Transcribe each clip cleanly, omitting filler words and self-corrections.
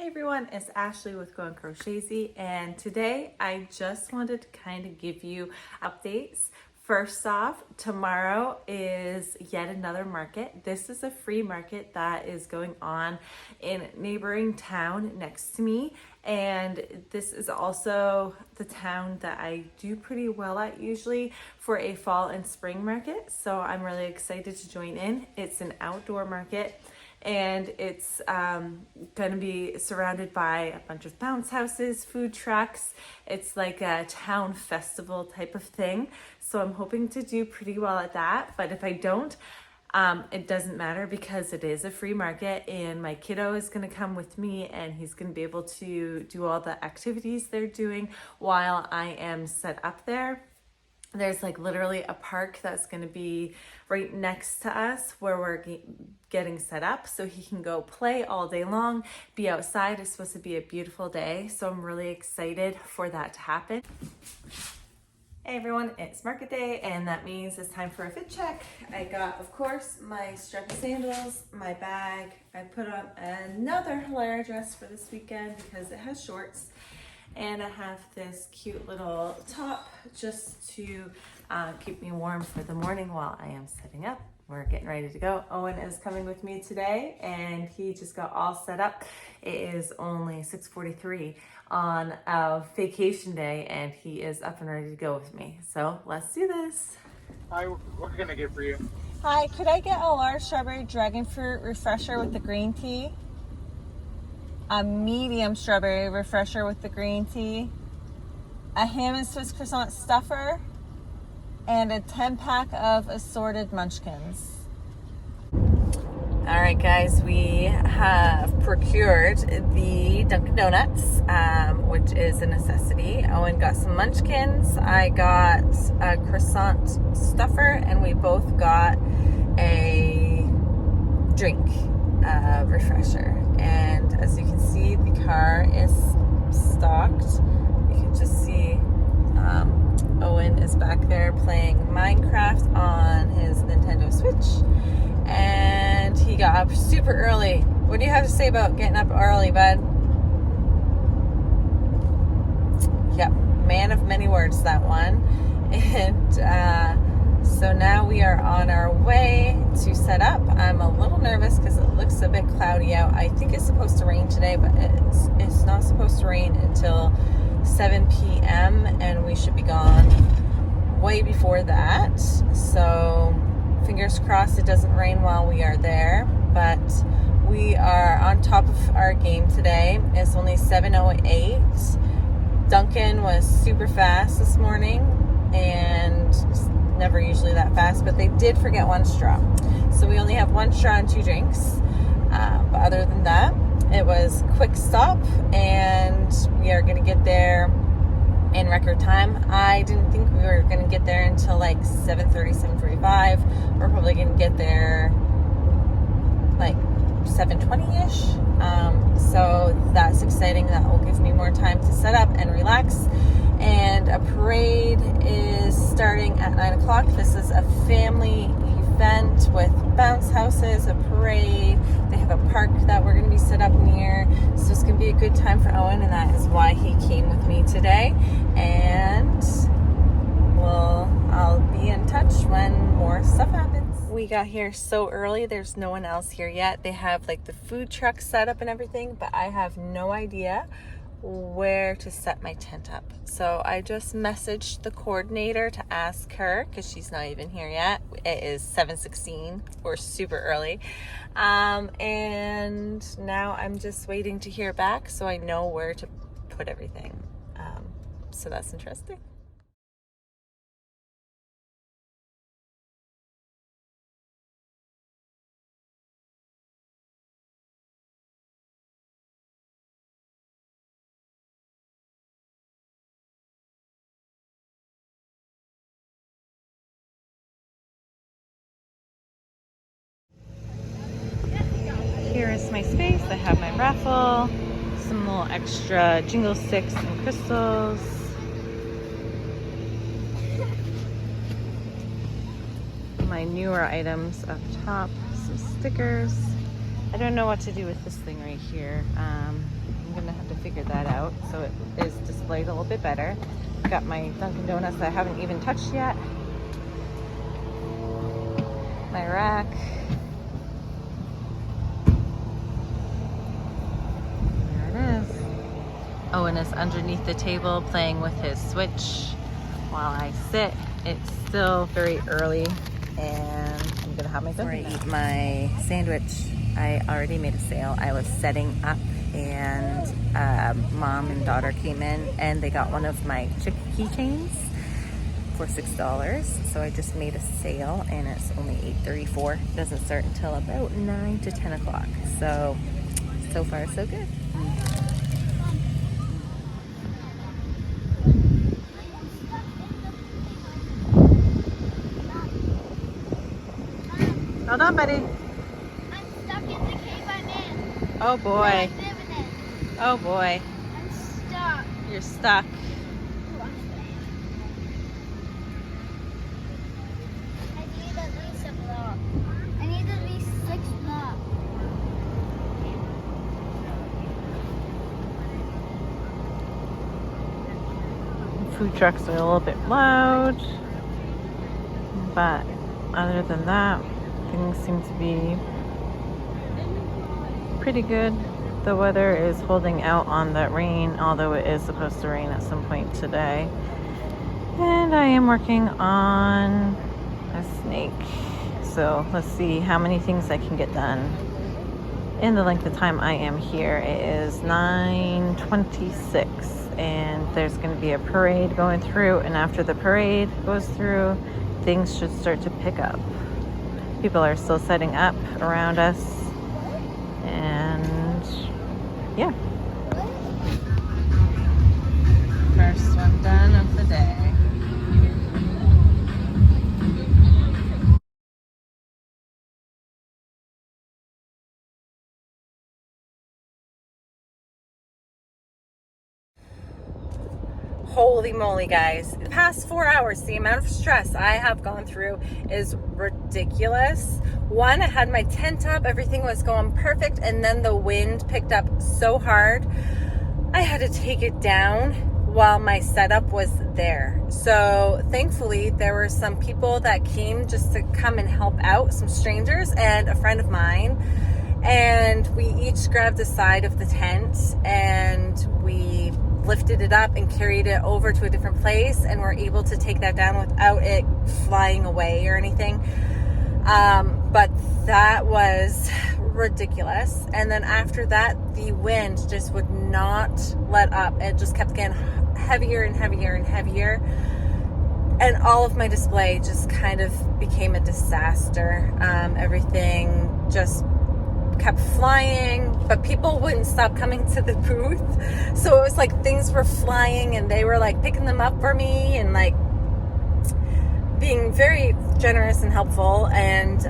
Hey everyone, it's Ashley with Go and Crochetzy, and today I just wanted to kind of give you updates. First off, tomorrow is yet another market. This is a free market that is going on in a neighboring town next to me, and this is also the town that I do pretty well at usually for a fall and spring market, so I'm really excited to join in. It's an outdoor market, and it's going to be surrounded by a bunch of bounce houses, food trucks. It's like a town festival type of thing. So I'm hoping to do pretty well at that. But if I don't, it doesn't matter because it is a free market and my kiddo is going to come with me and he's going to be able to do all the activities they're doing while I am set up there. There's like literally a park that's going to be right next to us where we're getting set up so he can go play all day long, be outside. It's supposed to be a beautiful day, so I'm really excited for that to happen. Hey everyone, it's market day and that means it's time for a fit check. I got, of course, my strappy sandals, my bag. I put on another Hilaria dress for this weekend because it has shorts. And I have this cute little top just to keep me warm for the morning while I am setting up. We're getting ready to go. Owen is coming with me today and he just got all set up. It is only 6:43 on a vacation day and he is up and ready to go with me. So let's do this. Hi, what can I get for you? Hi, could I get a large strawberry dragon fruit refresher with the green tea? A medium strawberry refresher with the green tea, a ham and Swiss croissant stuffer, and a 10-pack of assorted munchkins. All right, guys, we have procured the Dunkin' Donuts, which is a necessity. Owen got some munchkins. I got a croissant stuffer, and we both got a drink refresher. And as you can see, the car is stocked. You can just see Owen is back there playing Minecraft on his Nintendo Switch. And he got up super early. What do you have to say about getting up early, bud? Yep, man of many words, that one. And so now we are on our way to set up. I'm a little nervous because it looks a bit cloudy out. I think it's supposed to rain today, but it's not supposed to rain until 7 p.m. and we should be gone way before that. So fingers crossed it doesn't rain while we are there, but we are on top of our game today. It's only 7:08. Duncan was super fast this morning and never usually that fast, but they did forget one straw. So we only have one straw and two drinks. But other than that, it was quick stop and we are going to get there in record time. I didn't think we were going to get there until like 7:30, 7:45. We're probably going to get there like 7:20-ish. So that's exciting. That will give me more time to set up and relax. And a parade is starting at 9 o'clock. This is a family event with bounce houses, a parade. They have a park that we're going to be set up near. So it's going to be a good time for Owen, and that is why he came with me today. And I'll be in touch when more stuff happens. We got here so early. There's no one else here yet. They have like the food truck set up and everything, but I have no idea where to set my tent up. So I just messaged the coordinator to ask her because she's not even here yet. It is 7:16. We're super early. And now I'm just waiting to hear back so I know where to put everything. So that's interesting. Here is my space. I have my raffle, some little extra jingle sticks and crystals. My newer items up top, some stickers, I don't know what to do with this thing right here. I'm gonna have to figure that out so it is displayed a little bit better. Got my Dunkin' Donuts that I haven't even touched yet. My rack. There it is. Owen is underneath the table playing with his Switch while I sit. It's still very early and I'm gonna have my dinner. Before I eat my sandwich, I already made a sale. I was setting up and mom and daughter came in and they got one of my chick keychains for $6. So I just made a sale and it's only $8.34. It doesn't start until about 9 to 10 o'clock. So far so good. Hold on, buddy. I'm stuck in the cave I'm in. Oh boy. I live in it. Oh boy. I'm stuck. You're stuck. I need at least a block. I need at least 6 blocks. Food trucks are a little bit loud, but other than that, things seem to be pretty good. The weather is holding out on that rain, although it is supposed to rain at some point today. And I am working on a snake. So let's see how many things I can get done in the length of time I am here. It is 9:26 and there's going to be a parade going through, and after the parade goes through, things should start to pick up. People are still setting up around us, and yeah. First one done of the day. Holy moly, guys. The past 4 hours, the amount of stress I have gone through is ridiculous. One, I had my tent up, everything was going perfect, and then the wind picked up so hard, I had to take it down while my setup was there. So thankfully, there were some people that came just to come and help out, some strangers and a friend of mine. And we each grabbed a side of the tent and we lifted it up and carried it over to a different place, and were able to take that down without it flying away or anything. But that was ridiculous. And then after that, the wind just would not let up. It just kept getting heavier and heavier and heavier. And all of my display just kind of became a disaster. Everything just kept flying, but people wouldn't stop coming to the booth. So it was like things were flying and they were like picking them up for me and like being very generous and helpful. And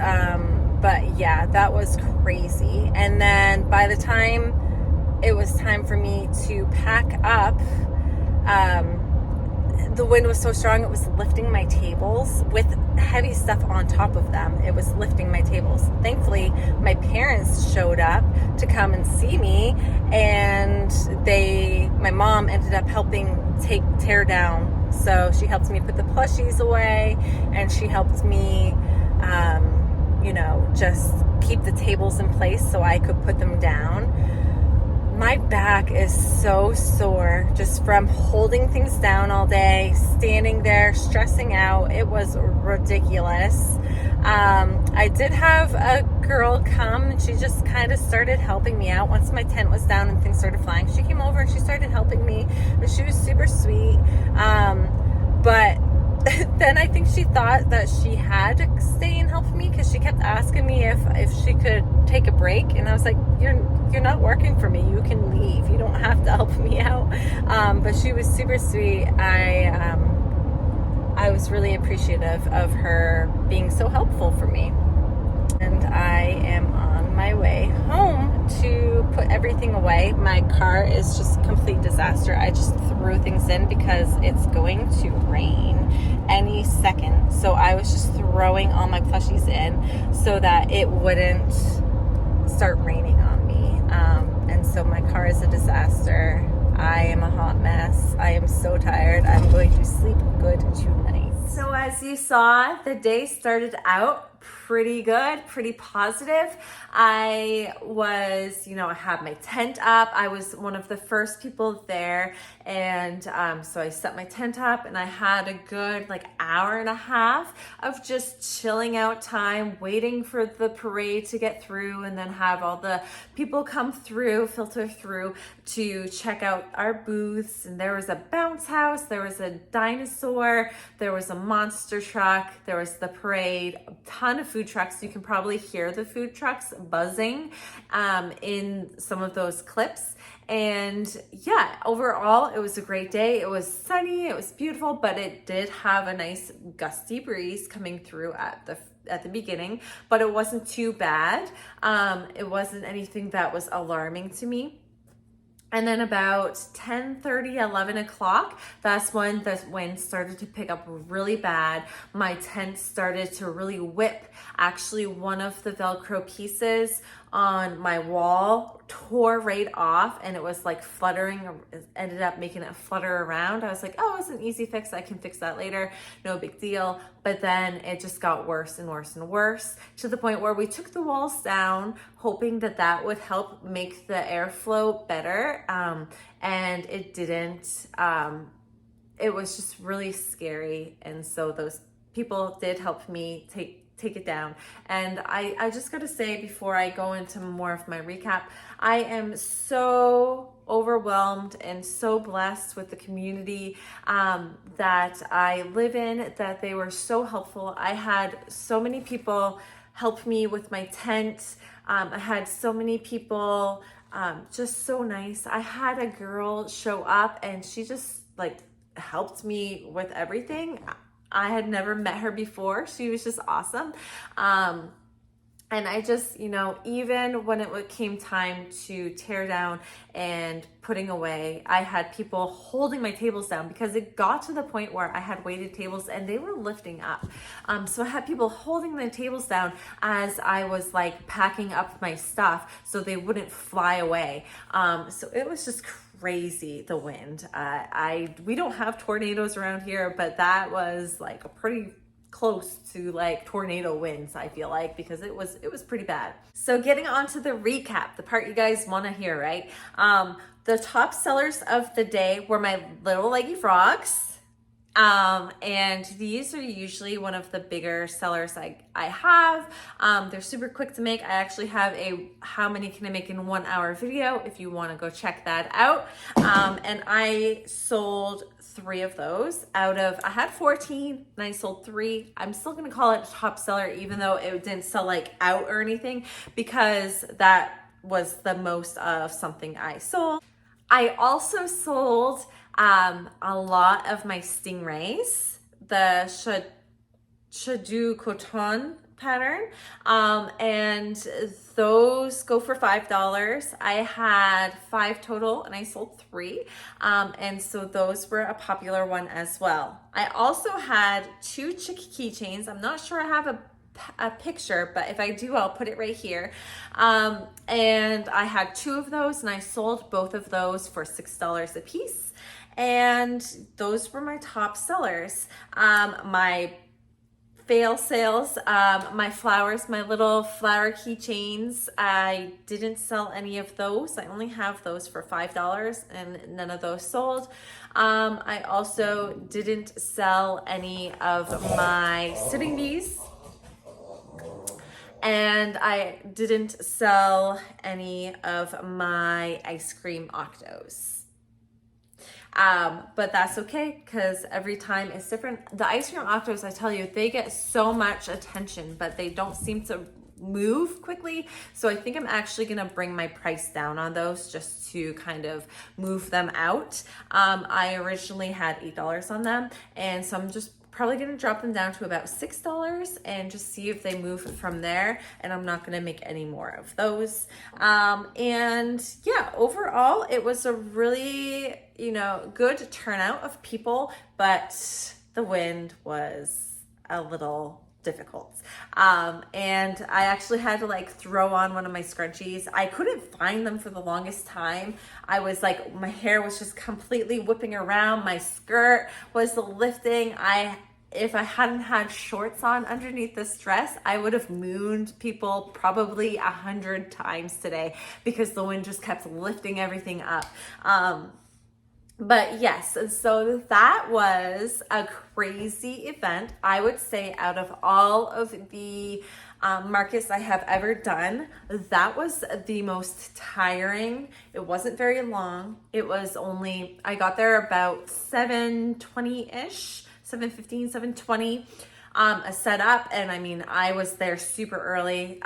but yeah, that was crazy. And then by the time it was time for me to pack up, the wind was so strong it was lifting my tables with heavy stuff on top of them. It was lifting my tables. Thankfully, my parents showed up to come and see me, and my mom ended up helping tear down. So she helped me put the plushies away, and she helped me, just keep the tables in place so I could put them down. My back is so sore just from holding things down all day, standing there, stressing out. It was ridiculous. I did have a girl come and she just kind of started helping me out once my tent was down and things started flying. She came over and she started helping me, and she was super sweet. But then I think she thought that she had to stay and help me, because she kept asking me if she could take a break, and I was like, you're not working for me, you can leave, you don't have to help me out. But she was super sweet. I was really appreciative of her being so helpful for me. And I am on my way home to put everything away. My car is just a complete disaster. I just threw things in because it's going to rain any second. So I was just throwing all my plushies in so that it wouldn't start raining on me. And so my car is a disaster. I am a hot mess. I am so tired. I'm going to sleep good tonight. So as you saw, the day started out pretty good, pretty positive. I was, I had my tent up. I was one of the first people there. And so I set my tent up and I had a good hour and a half of just chilling out time, waiting for the parade to get through and then have all the people come through, filter through to check out our booths. And there was a bounce house, there was a dinosaur, there was a monster truck, there was the parade, a ton of food trucks. You can probably hear the food trucks buzzing in some of those clips. And yeah, overall, it was a great day. It was sunny, it was beautiful, but it did have a nice gusty breeze coming through at the beginning, but it wasn't too bad. It wasn't anything that was alarming to me. And then about 10:30, 11 o'clock, that's when the wind started to pick up really bad. My tent started to really whip. Actually, one of the Velcro pieces on my wall tore right off and it was fluttering, ended up making it flutter around. I was like, oh, it's an easy fix. I can fix that later. No big deal. But then it just got worse and worse and worse to the point where we took the walls down, hoping that that would help make the airflow better. And it didn't. It was just really scary. And so those people did help me take it down. And I just gotta say, before I go into more of my recap, I am so overwhelmed and so blessed with the community that I live in, that they were so helpful. I had so many people help me with my tent. I had so many people just so nice. I had a girl show up and she just helped me with everything. I had never met her before. She was just awesome. And I just, even when it came time to tear down and putting away, I had people holding my tables down because it got to the point where I had weighted tables and they were lifting up. So I had people holding my tables down as I was packing up my stuff so they wouldn't fly away. So it was just crazy, the wind. We don't have tornadoes around here, but that was a pretty close to tornado winds, I feel because it was pretty bad. So getting on to the recap, the part you guys want to hear, right? The top sellers of the day were my little leggy frogs. And these are usually one of the bigger sellers I have. They're super quick to make. I actually have a how many can I make in 1 hour video if you want to go check that out. And I sold 3 of those out of, I had 14 and I sold 3. I'm still going to call it a top seller, even though it didn't sell out or anything, because that was the most of something I sold. I also sold a lot of my stingrays, the Shadu Coton pattern, and those go for $5. I had 5 total and I sold 3, and so those were a popular one as well. I also had 2 chick keychains. I'm not sure I have a picture, but if I do, I'll put it right here. And I had 2 of those and I sold both of those for $6 a piece. And those were my top sellers. My fail sales, my flowers, my little flower keychains, I didn't sell any of those. I only have those for $5 and none of those sold. I also didn't sell any of my sitting bees. And I didn't sell any of my ice cream octos. But that's okay, because every time is different. The ice cream octos, I tell you, they get so much attention, but they don't seem to move quickly. So I think I'm actually gonna bring my price down on those just to kind of move them out. I originally had $8 on them, and so I'm just probably gonna drop them down to about $6 and just see if they move from there, and I'm not gonna make any more of those. And yeah, overall it was a really good turnout of people, but the wind was a little difficult. And I actually had to like throw on one of my scrunchies. I couldn't find them for the longest time. I was like, my hair was just completely whipping around. My skirt was lifting. If I hadn't had shorts on underneath this dress, I would have mooned people probably 100 times today because the wind just kept lifting everything up. But yes, and so that was a crazy event. I would say out of all of the markets I have ever done, that was the most tiring. It wasn't very long. It was only, I got there about 7:20-ish. 7:15, 7:20, a setup. And I mean, I was there super early.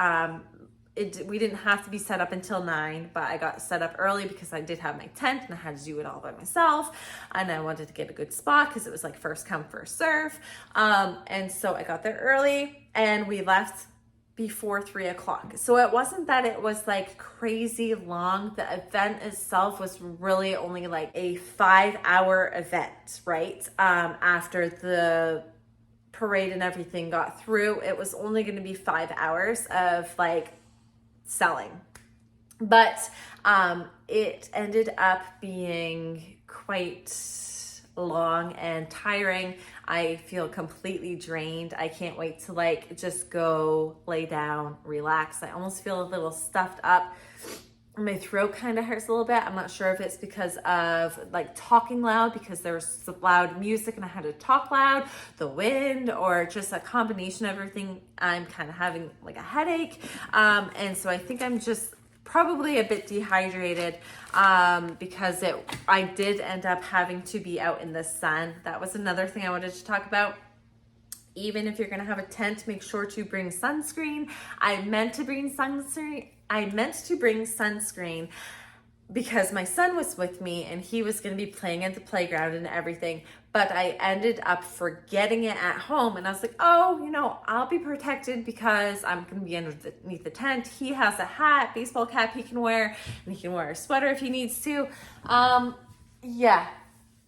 We didn't have to be set up until 9, but I got set up early because I did have my tent and I had to do it all by myself. And I wanted to get a good spot because it was like first come, first serve. And so I got there early and we left before 3 o'clock. So it wasn't that it was like crazy long. The event itself was really only like a 5-hour event, right? After the parade and everything got through, it was only going to be 5 hours of like selling. But it ended up being quite long and tiring. I feel completely drained. I can't wait to like just go lay down, relax. I almost feel a little stuffed up. My throat kind of hurts a little bit. I'm not sure if it's because of like talking loud because there was loud music and I had to talk loud, the wind, or just a combination of everything. I'm kind of having like a headache. And so I think I'm just probably a bit dehydrated because I did end up having to be out in the sun. That was another thing I wanted to talk about. Even if you're gonna have a tent, make sure to bring sunscreen. I meant to bring sunscreen because my son was with me and he was going to be playing at the playground and everything, but I ended up forgetting it at home. And I was like, oh, I'll be protected because I'm going to be underneath the tent. He has a hat, baseball cap he can wear, and he can wear a sweater if he needs to. Yeah,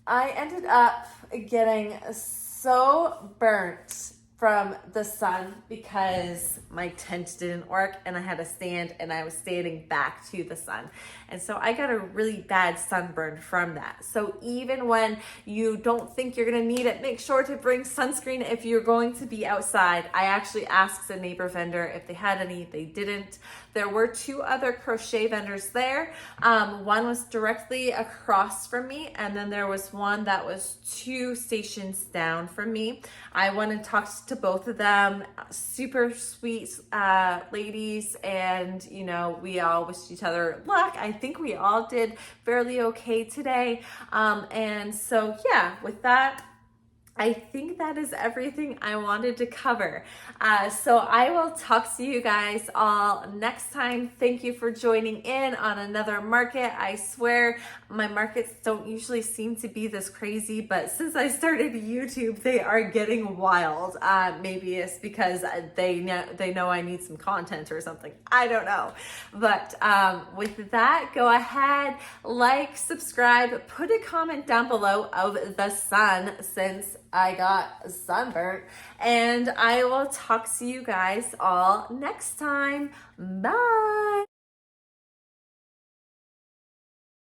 I ended up getting so burnt from the sun because my tent didn't work and I had to stand and I was standing back to the sun. And so I got a really bad sunburn from that. So even when you don't think you're gonna need it, make sure to bring sunscreen if you're going to be outside. I actually asked a neighbor vendor if they had any, they didn't. There were 2 other crochet vendors there. One was directly across from me, and then there was one that was 2 stations down from me. I went and talked to both of them, super sweet ladies, and we all wished each other luck. I think we all did fairly okay today. And so yeah, with that, I think that is everything I wanted to cover. So I will talk to you guys all next time. Thank you for joining in on another market. I swear my markets don't usually seem to be this crazy, but since I started YouTube, they are getting wild. Maybe it's because they know I need some content or something. I don't know. But with that, go ahead, like, subscribe, put a comment down below of the sun since I got sunburnt, and I will talk to you guys all next time. Bye.